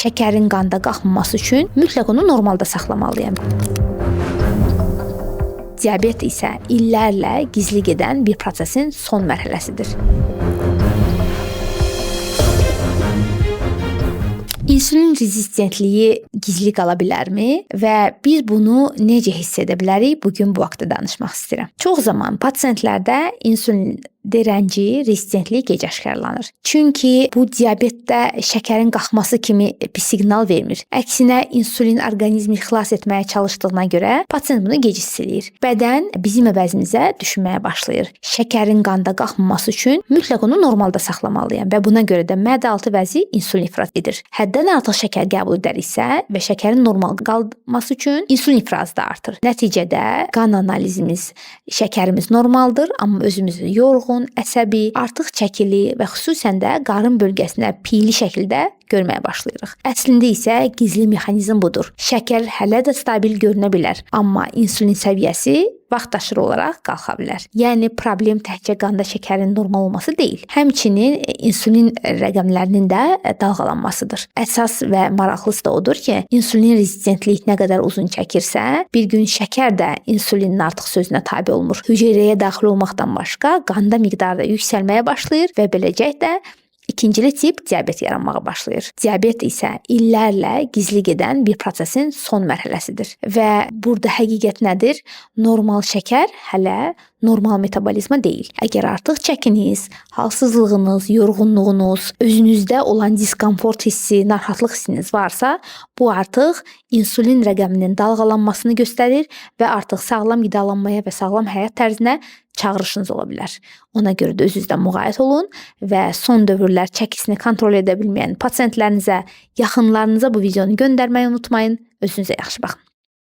şəkərin qanda qalxmaması üçün mütləq onu normalda saxlamalıyam. Diabet isə illərlə gizli gedən bir prosesin son mərhələsidir. İnsulin rezistentliyi gizli qala bilərmi və biz bunu necə hiss edə bilərik? Bugün bu haqqda danışmaq istəyirəm. Çox zaman pasientlərdə insulin dirənci, rezistentlik gec aşkarlanır. Çünki bu diabetdə şəkərin qalxması kimi bir siqnal vermir. Əksinə insulin orqanizmi xilas etməyə çalışdığına görə pasient bunu gec hiss edir. Bədən bizim əvəzimizə düşünməyə başlayır. Şəkərin qanda qalxmaması üçün mütləq onu normalda saxlamalıyam və buna görə də mədə-altı vəzi insulin ifraz edir. Həddən artıq şəkər qəbul edəriksə və şəkərin normal qalması üçün insulin ifrazı da artır. Nəticədə qan analizimiz, şəkərimiz normaldır, amma özümüzü yorğun, əsəbi, artıq çəkili və xüsusən də qarın bölgəsinə piyli şəkildə görməyə başlayırıq. Əslində isə gizli mexanizm budur. Şəkər hələ də stabil görünə bilər, amma insulin səviyyəsi vaxtaşırı olaraq qalxa bilər. Yəni problem təkcə qanda şəkərin normal olması deyil, həmçinin insulin rəqəmlərinin də dalğalanmasıdır. Əsas və maraqlısı da odur ki, insulin rezistentlik nə qədər uzun çəkirsə, bir gün şəkər də insulinin artıq sözünə tabe olmur. Hüceyrəyə daxil olmaqdan başqa qanda miqdarı da yüksəlməyə başlayır və beləcəkdə İkincili tip diabet yaranmağa başlayır. Diabet isə illərlə gizli gedən bir prosesin son mərhələsidir. Və burada həqiqət nədir? Normal şəkər hələ normal metabolizma deyil. Əgər artıq çəkiniz, halsızlığınız, yorğunluğunuz, özünüzdə olan diskomfort hissi, narahatlıq hissiniz varsa, bu artıq insulin rəqəminin dalğalanmasını göstərir və artıq sağlam qidalanmaya və sağlam həyat tərzinə çağırışınız ola bilər. Ona görə də özünüzdən müğayət olun və son dövrlər çəkisini kontrol edə bilməyən pasientlərinizə, yaxınlarınıza bu videonu göndərməyi unutmayın. Özünüzə yaxşı baxın.